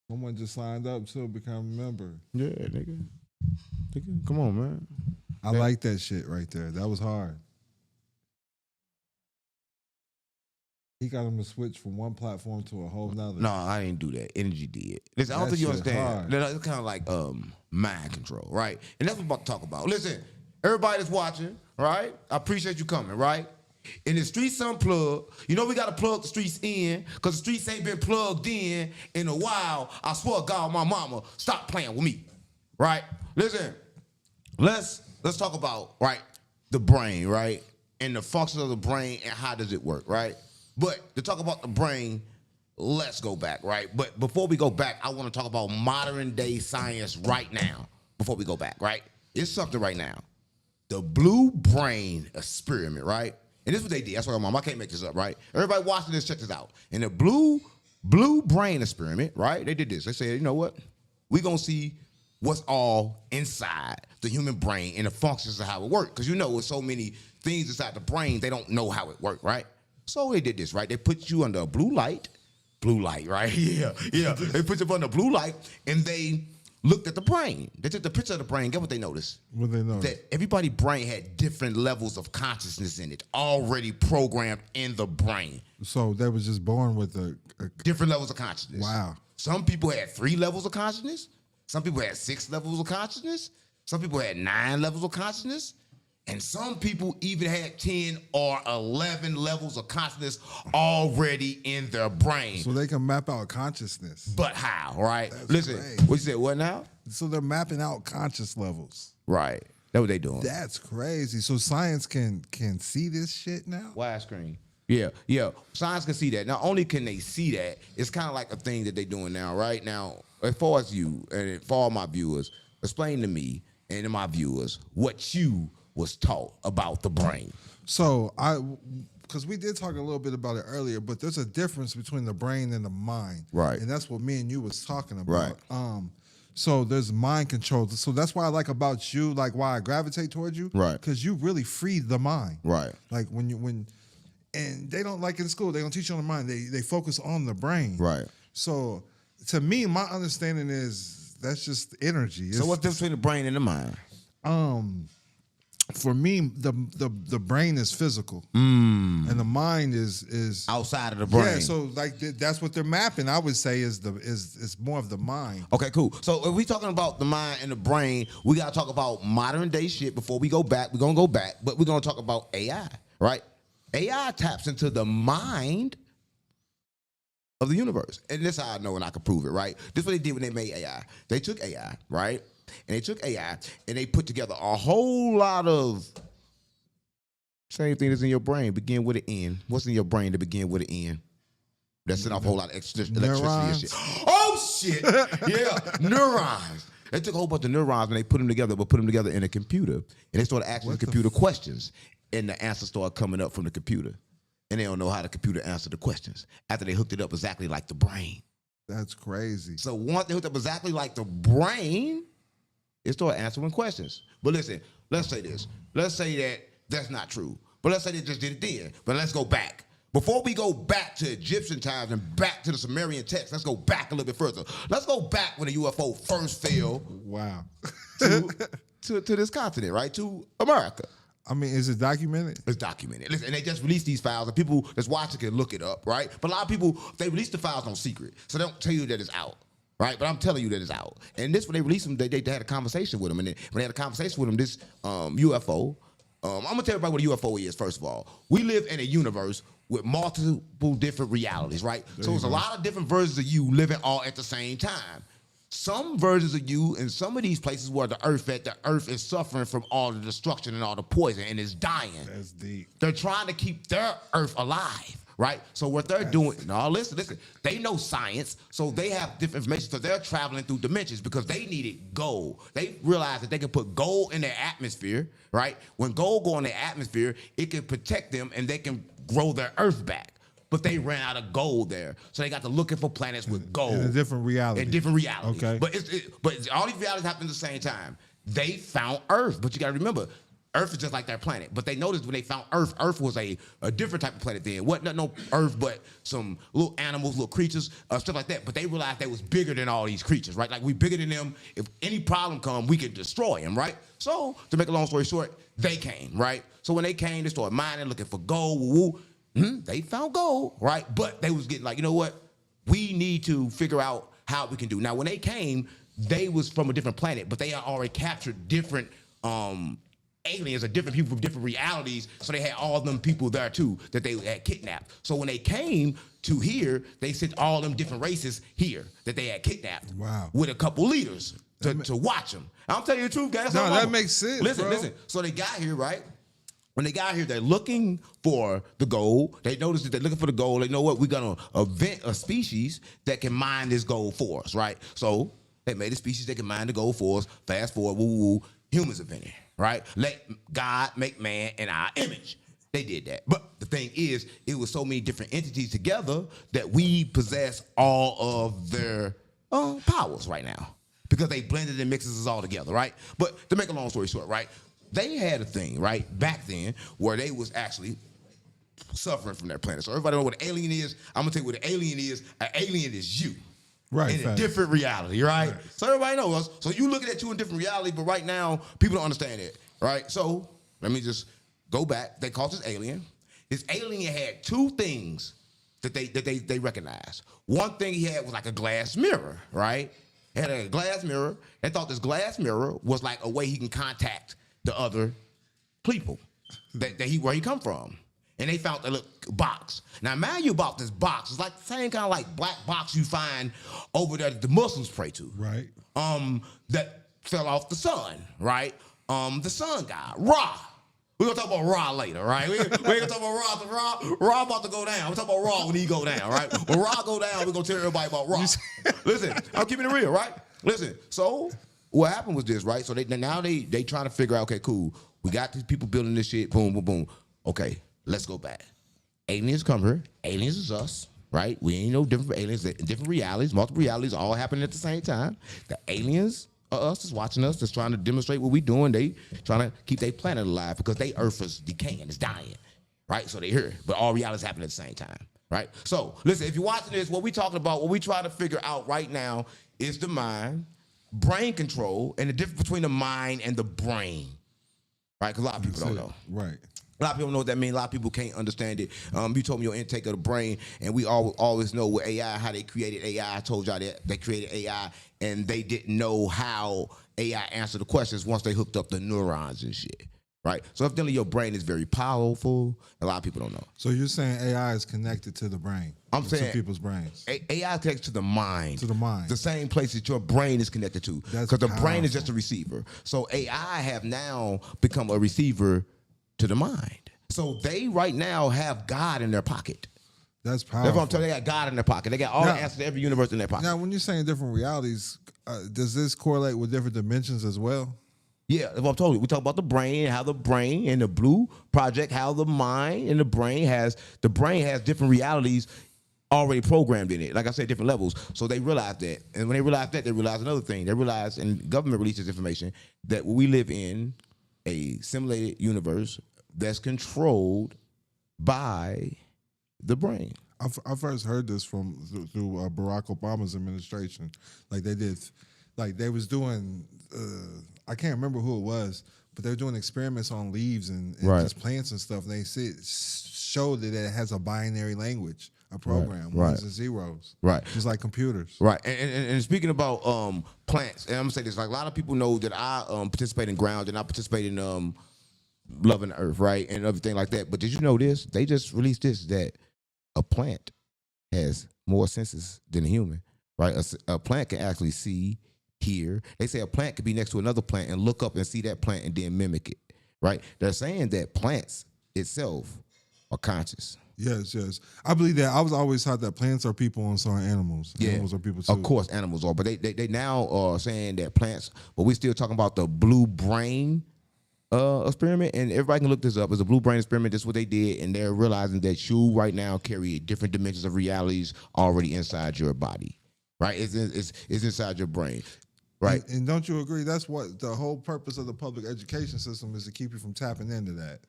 Someone just signed up to become a member. Yeah, nigga. Come on, man. I like that shit right there. That was hard. He got him to switch from one platform to a whole nother. No, I didn't do that. Energy did. Listen, I don't think you understand. It's kind of like mind control, right? And that's what I'm about to talk about. Listen, everybody that's watching, right? I appreciate you coming, right? In the streets unplugged, you know we got to plug the streets in because the streets ain't been plugged in a while. I swear to God, my mama, stop playing with me, right? Listen, let's talk about, right, the brain, right? And the functions of the brain and how does it work, right? But to talk about the brain, let's go back, right? But before we go back, I want to talk about modern day science right now. Before we go back, right? It's something right now. The blue brain experiment, right? And this is what they did. That's what I can't make this up, right? Everybody watching this, check this out. In the blue brain experiment, right? They did this. They said, you know what? We're going to see what's all inside the human brain and the functions of how it works. Because you know, with so many things inside the brain, they don't know how it works, right? So they did this, right? They put you under a blue light, right? Yeah. They put you under blue light, and they looked at the brain. They took the picture of the brain. Get what they noticed? What they noticed? That everybody's brain had different levels of consciousness in it, already programmed in the brain. So they was just born with a different levels of consciousness. Wow. Some people had 3 levels of consciousness. Some people had 6 levels of consciousness. Some people had 9 levels of consciousness. And some people even had 10 or 11 levels of consciousness already in their brain. So they can map out consciousness. But how, right? That's Listen, crazy. what you said, what now? So they're mapping out conscious levels. Right. That's what they doing. That's crazy. So science can see this shit now? Widescreen. Yeah. Science can see that. Not only can they see that, it's kind of like a thing that they're doing now, right? Now, as far as you and for all my viewers, explain to me and to my viewers what you was taught about the brain. So because we did talk a little bit about it earlier, but there's a difference between the brain and the mind. Right. And that's what me and you was talking about. Right. So there's mind control. So that's why I like about you, like why I gravitate towards you. Right. Because you really free the mind. Right. Like and they don't, like in school, they don't teach you on the mind. They focus on the brain. Right. So to me, my understanding is that's just energy. So what's the difference between the brain and the mind? For me, the brain is physical, and the mind is outside of the brain. Yeah, so like that's what they're mapping. I would say is more of the mind. Okay, cool. So if we talking about the mind and the brain, we gotta talk about modern day shit before we go back. We're gonna go back, but we're gonna talk about AI, right? AI taps into the mind of the universe, and this is how I know, and I can prove it, right? This is what they did when they made AI. They took AI, right? And they took AI and they put together a whole lot of same thing that's in your brain, begin with an N. What's in your brain to begin with an N? That's sending off a whole lot of electricity and shit. Oh, shit. Yeah, neurons. They took a whole bunch of neurons and they put them together in a computer. And they started asking the computer questions. And the answers started coming up from the computer. And they don't know how the computer answered the questions after they hooked it up exactly like the brain. That's crazy. So once they hooked up exactly like the brain, it started answering questions. But listen, let's say this. Let's say that that's not true. But let's say they just did it then. But let's go back. Before we go back to Egyptian times and back to the Sumerian text, let's go back a little bit further. Let's go back when the UFO first fell. Wow. to this continent, right? To America. I mean, is it documented? It's documented. Listen, and they just released these files, and people that's watching can look it up, right? But a lot of people, they release the files on secret, so they don't tell you that it's out. Right, but I'm telling you that it's out. And this, when they released them, they had a conversation with them. And then when they had a conversation with them, this UFO, I'm gonna tell everybody what a UFO is. First of all, we live in a universe with multiple different realities, right? So there's a lot of different versions of you living all at the same time. Some versions of you in some of these places where the earth is suffering from all the destruction and all the poison and is dying. That's deep. They're trying to keep their earth alive. Right? So what they're doing, no, listen, they know science, so they have different information, so they're traveling through dimensions because they needed gold. They realized that they can put gold in their atmosphere, right? When gold go in their atmosphere, it can protect them and they can grow their earth back. But they ran out of gold there, so they got to looking for planets with gold. In a different reality. In different reality. Okay. But all these realities happen at the same time. They found Earth, but you got to remember, Earth is just like their planet. But they noticed when they found Earth was a different type of planet then. Wasn't no Earth, but some little animals, little creatures, stuff like that. But they realized they was bigger than all these creatures, right? Like we bigger than them. If any problem come, we can destroy them, right? So to make a long story short, they came, right? So when they came, they started mining, looking for gold, woo-woo. They found gold, right? But they was getting like, you know what? We need to figure out how we can do. Now, when they came, they was from a different planet, but they had already captured different aliens or different people from different realities. So they had all them people there too that they had kidnapped. So when they came to here, they sent all them different races here that they had kidnapped. Wow. With a couple leaders to watch them. I'm telling you the truth, guys. No, that makes sense. Listen. So they got here, right? When they got here, they're looking for the gold. They noticed that they're looking for the gold. They know what? We're going to invent a species that can mine this gold for us, right? So they made a species that can mine the gold for us. Fast forward, woo-woo, humans invented, right? Let God make man in our image. They did that. But the thing is, it was so many different entities together that we possess all of their powers right now because they blended and mixes us all together, right? But to make a long story short, right? They had a thing, right, back then where they was actually suffering from their planet. So everybody know what an alien is. I'm going to tell you what an alien is. An alien is you. Right. In a different reality, right? So everybody knows. So you looking at you in different reality, but right now, people don't understand it, right? So let me just go back. They called this alien. This alien had two things that they recognized. One thing he had was like a glass mirror, right? He had a glass mirror. They thought this glass mirror was like a way he can contact the other people where he come from. And they found the little box. Now, mind you about this box. It's like the same kind of like black box you find over there that the Muslims pray to. Right. That fell off the sun, right? The sun god, Ra. We're going to talk about Ra later, right? We ain't going to talk about Ra. Ra about to go down. We're talking about Ra when he go down, right? When Ra go down, we're going to tell everybody about Ra. Listen, I'm keeping it real, right? Listen, so what happened was this, right? So now they trying to figure out, okay, cool. We got these people building this shit, boom, boom, boom. Okay, let's go back. Aliens come here. Aliens is us, right? We ain't no different from aliens. Different realities, multiple realities all happening at the same time. The aliens are us, that's watching us, that's trying to demonstrate what we doing. They trying to keep their planet alive because they Earth is decaying, it's dying, right? So they here, but all realities happen at the same time, right? So listen, if you're watching this, what we talking about, what we trying to figure out right now is the mind, brain control, and the difference between the mind and the brain, right? Because a lot of people don't know. Right. A lot of people know what that means. A lot of people can't understand it. You told me your intake of the brain, and we always know with AI, how they created AI. I told y'all that they created AI, and they didn't know how AI answered the questions once they hooked up the neurons and shit, right? So evidently your brain is very powerful. A lot of people don't know. So you're saying AI is connected to the brain? I'm saying to people's brains. AI is connected to the mind. To the mind. The same place that your brain is connected to. Because the brain is just a receiver. So AI have now become a receiver to the mind. So they right now have God in their pocket. That's powerful. That's what I'm telling you. They got God in their pocket. They got all the answers to every universe in their pocket. Now, when you're saying different realities, does this correlate with different dimensions as well? Yeah, that's what I'm telling you. We talk about the brain, how the brain and the blue project, how the mind and the brain has different realities already programmed in it. Like I said, different levels. So they realized that. And when they realized that, they realized another thing. They realized, and government releases information, that we live in a simulated universe that's controlled by the brain. I first heard this through Barack Obama's administration. Like they was doing, I can't remember who it was, but they were doing experiments on leaves and just plants and stuff. And they showed that it has a binary language, a program, ones and zeros, just like computers. Right. And speaking about plants, and I'm gonna say this, like a lot of people know that I participate in ground and I participate in loving the earth, right, and everything like that. But did you know this? They just released this, that a plant has more senses than a human, right? A plant can actually see, hear. They say a plant could be next to another plant and look up and see that plant and then mimic it, right? They're saying that plants itself are conscious. Yes. I believe that. I was always taught that plants are people and so are animals. Yeah. Animals are people too. Of course, animals are. But they now are saying that plants, but we're still talking about the blue brain experiment, and everybody can look this up. It's a blue brain experiment. That's what they did, and they're realizing that you right now carry different dimensions of realities already inside your body, right? It's inside your brain. right? And don't you agree? That's what the whole purpose of the public education system is, to keep you from tapping into that.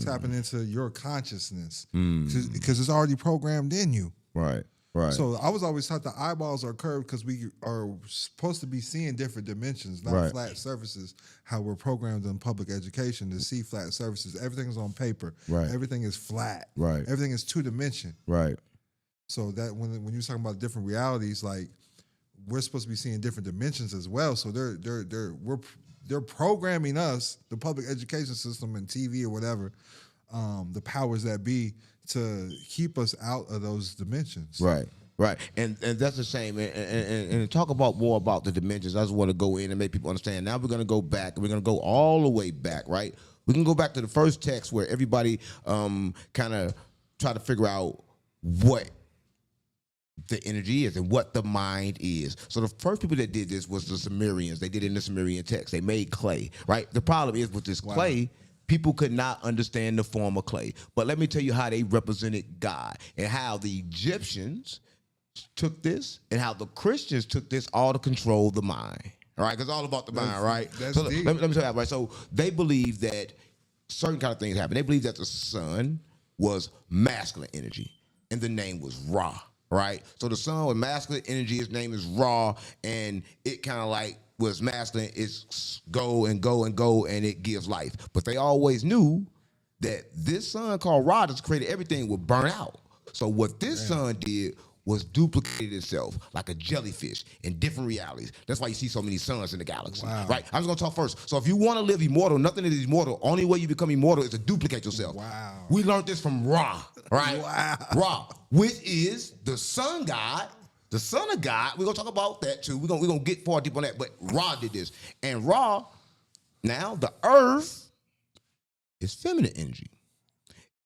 Tapping into your consciousness. Because it's already programmed in you. Right. Right. So I was always taught the eyeballs are curved because we are supposed to be seeing different dimensions, not flat surfaces. How we're programmed in public education to see flat surfaces. Everything's on paper. Right. Everything is flat. Right. Everything is 2-dimension. Right. So that when you're talking about different realities, like we're supposed to be seeing different dimensions as well. So they're programming us, the public education system and TV or whatever, the powers that be, to keep us out of those dimensions. Right. Right. And that's the same. And to talk about more about the dimensions, I just want to go in and make people understand. Now we're going to go back. We're going to go all the way back, right? We can go back to the first text where everybody kind of try to figure out what the energy is and what the mind is. So the first people that did this was the Sumerians. They did it in the Sumerian text. They made clay, right? The problem is with this clay, people could not understand the form of clay. But let me tell you how they represented God and how the Egyptians took this and how the Christians took this all to control the mind. All right, because it's all about the mind, right? So let me tell you that, right? So they believe that certain kind of things happen. They believe that the sun was masculine energy and the name was Ra, right? So the sun was masculine energy, his name is Ra, and it kind of like was masculine, it's go and go and go, and it gives life. But they always knew that this sun called Ra that's created everything would burn out. So what this sun did was duplicated itself like a jellyfish in different realities. That's why you see so many suns in the galaxy, right? I'm just gonna talk first. So if you wanna live immortal, nothing is immortal. Only way you become immortal is to duplicate yourself. Wow. We learned this from Ra, right? Wow. Ra, which is the sun god, the son of God. We're gonna talk about that too. We're gonna get far deep on that, but Ra did this. And Ra, now the earth is feminine energy.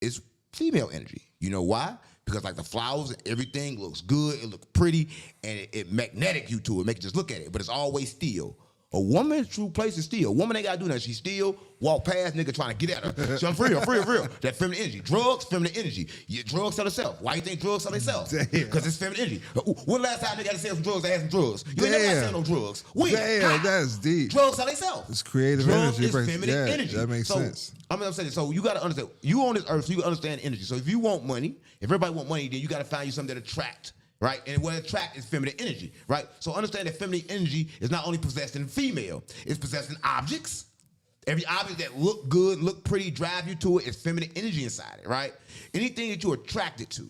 It's female energy. You know why? Because like the flowers and everything looks good, it looks pretty, and it magnetic you to it, make you just look at it, but it's always still. A woman's true place is still. A woman ain't gotta do nothing. She still walk past nigga trying to get at her. So I'm for real. That feminine energy. Drugs, feminine energy. Drugs sell themselves. Why you think drugs sell themselves? Because it's feminine energy. When last time nigga had to sell some drugs, they had some drugs. You ain't never sell no drugs. Damn, that's deep. Drugs sell themselves. It's creative drugs energy. Drugs is feminine energy. That makes sense. I'm saying, so you gotta understand, you on this earth, so you gotta understand energy. So if you want money, if everybody want money, then you gotta find you something that attract. Right? And what attract is feminine energy, right? So understand that feminine energy is not only possessed in female, it's possessed in objects. Every object that look good, look pretty, drive you to it is feminine energy inside it, right? Anything that you're attracted to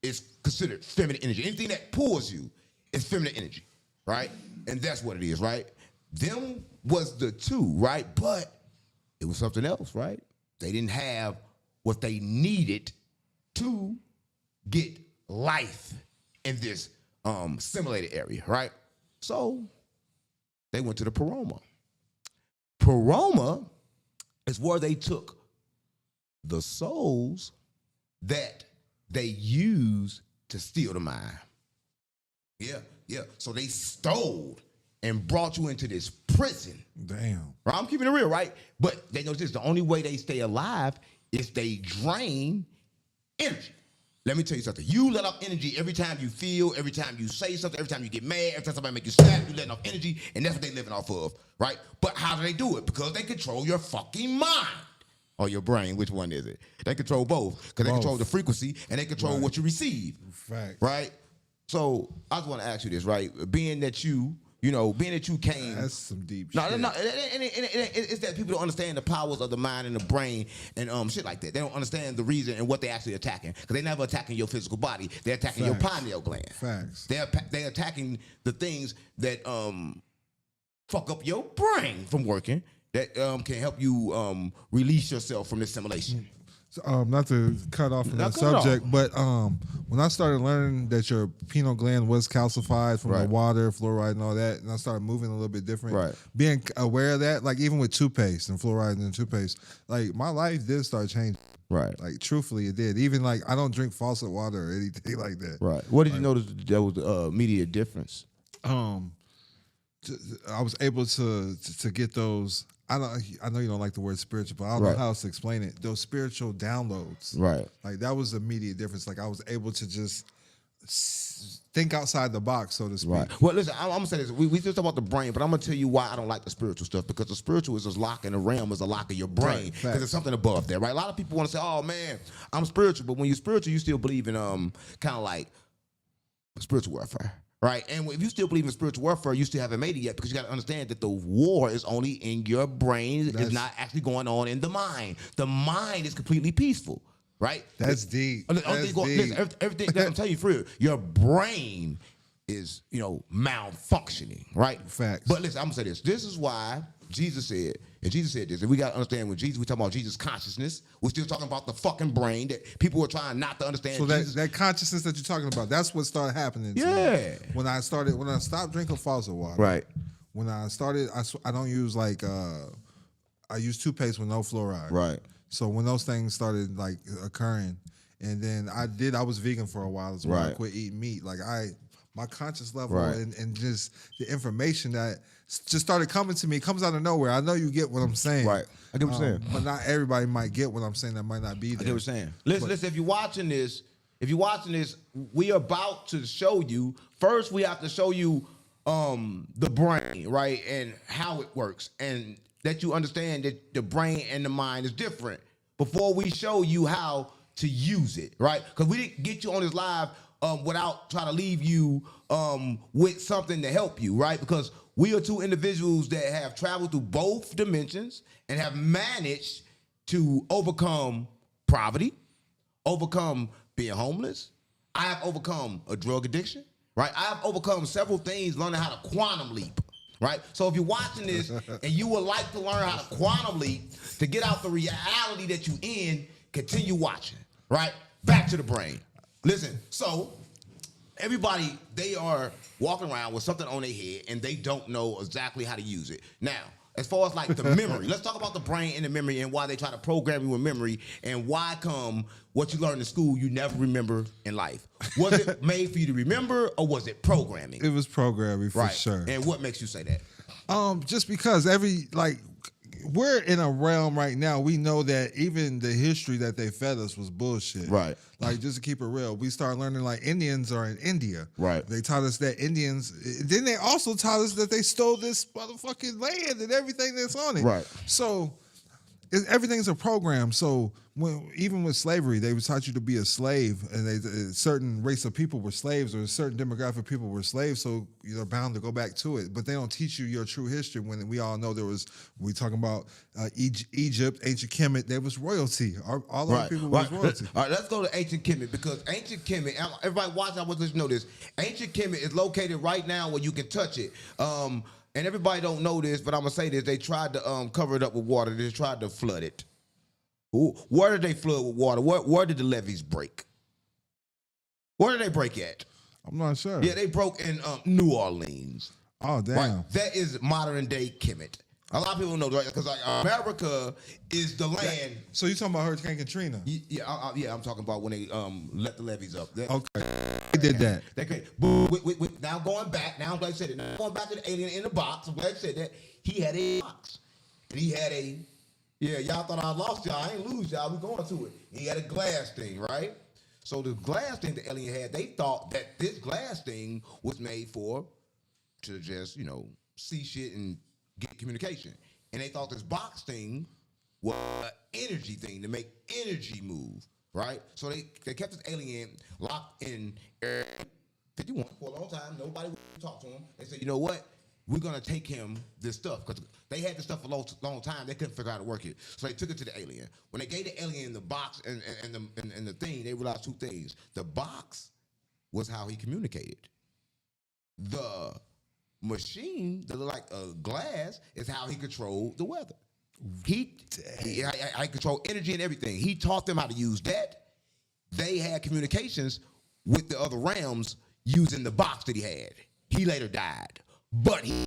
is considered feminine energy. Anything that pulls you is feminine energy, right? And that's what it is, right? Them was the two, right? But it was something else, right? They didn't have what they needed to get life in this simulated area, right? So they went to the Paroma. Paroma is where they took the souls that they used to steal the mind. Yeah. So they stole and brought you into this prison. Damn. Right? I'm keeping it real, right? But they know this, the only way they stay alive is they drain energy. Let me tell you something. You let off energy every time you feel, every time you say something, every time you get mad, every time somebody make you snap, you letting off energy, and that's what they living off of, right? But how do they do it? Because they control your fucking mind. Or your brain, which one is it? They control both. Because they control the frequency and they control what you receive. Fact. Right? So I just want to ask you this, right? Being that you came. That's some deep shit. No, It's that people don't understand the powers of the mind and the brain and shit like that. They don't understand the reason and what they actually attacking. Because they never attacking your physical body. They're attacking your pineal gland. Facts. They're attacking the things that fuck up your brain from working. That can help you release yourself from this simulation. So, not to cut off from that subject, but when I started learning that your pineal gland was calcified from the water, fluoride, and all that, and I started moving a little bit different, being aware of that, like even with toothpaste and fluoride in toothpaste, like my life did start changing. Right. Like truthfully, it did. Even like I don't drink faucet water or anything like that. Right. What did you notice that was the immediate difference? I was able to get those. I know you don't like the word spiritual, but I don't know how else to explain it. Those spiritual downloads. Right. Like that was the immediate difference. Like I was able to just think outside the box, so to speak. Right. Well, listen, I'm gonna say this. We just talk about the brain, but I'm gonna tell you why I don't like the spiritual stuff, because the spiritual is just locking the realm, is a lock of your brain, because there's something above there, right? A lot of people want to say, "Oh man, I'm spiritual," but when you're spiritual, you still believe in kind of like spiritual warfare. Right, and if you still believe in spiritual warfare, you still haven't made it yet, because you got to understand that the war is only in your brain. It's not actually going on in the mind. The mind is completely peaceful, right? That's deep. Listen, everything that I'm telling you, for real, your brain is, malfunctioning, right? Facts. But listen, I'm gonna say this. This is why Jesus said, and Jesus said this, and we got to understand, when we talking about Jesus' consciousness, we're still talking about the fucking brain that people are trying not to understand. So that consciousness that you're talking about, that's what started happening to me. When I stopped drinking faucet water. Right. When I started, I don't use I use toothpaste with no fluoride. Right. So when those things started occurring, and then I was vegan for a while as well. Right. I quit eating meat. My conscious level and just the information that just started coming to me, comes out of nowhere. I know you get what I'm saying. Right. I get what you're saying. But not everybody might get what I'm saying. That might not be there. I get what you're saying. Listen, if you're watching this, we are about to show you. First, we have to show you the brain, right, and how it works, and that you understand that the brain and the mind is different before we show you how to use it, right? Because we didn't get you on this live without trying to leave you with something to help you, right? Because we are two individuals that have traveled through both dimensions and have managed to overcome poverty, overcome being homeless. I have overcome a drug addiction, right? I have overcome several things, learning how to quantum leap, right? So if you're watching this and you would like to learn how to quantum leap to get out the reality that you're in, continue watching, right? Back to the brain. Listen, so everybody, they are walking around with something on their head and they don't know exactly how to use it. Now, as far as the memory, let's talk about the brain and the memory and why they try to program you with memory, and why come what you learned in school you never remember in life. Was it made for you to remember, or was it programming? It was programming for sure. And what makes you say that? Just because we're in a realm right now, we know that even the history that they fed us was bullshit. Right. Just to keep it real, we started learning Indians are in India. Right. They taught us that Indians, then they also taught us that they stole this motherfucking land and everything that's on it. Right. So everything's a program. So even with slavery, they taught you to be a slave, and a certain race of people were slaves, or a certain demographic of people were slaves. So you're bound to go back to it. But they don't teach you your true history. When we all know we talking about Egypt, ancient Kemet, there was royalty. All those people was royalty. All right, let's go to ancient Kemet, because ancient Kemet, everybody watching, I want to know this. Ancient Kemet is located right now where you can touch it. And everybody don't know this, but I'm gonna say this: they tried to cover it up with water. They tried to flood it. Where did they flood with water? Where did the levees break? Where did they break at? I'm not sure. Yeah, they broke in New Orleans. Oh, damn. Right? That is modern day Kemet. A lot of people know, right? Because America is the land. So you talking about Hurricane Katrina? Yeah, I'm talking about when they let the levees up. Okay, they did that. But now going back, now I'm glad you said it. Now going back to the alien in the box. I'm glad you said that. He had a box, and he had y'all thought I lost y'all. I ain't lose y'all. We going to it. He had a glass thing, right? So the glass thing the alien had, they thought that this glass thing was made to just see shit and get communication. And they thought this box thing was an energy thing to make energy move, right? So they kept this alien locked in Area 51 for a long time. Nobody would talk to him. They said, you know what? We're going to take him this stuff, because they had this stuff for a long time. They couldn't figure out how to work it. So they took it to the alien. When they gave the alien the box and the thing, they realized two things. The box was how he communicated. The machine that looked like a glass is how he controlled the weather. He controlled energy and everything. He taught them how to use that. They had communications with the other realms using the box that he had. He later died, but he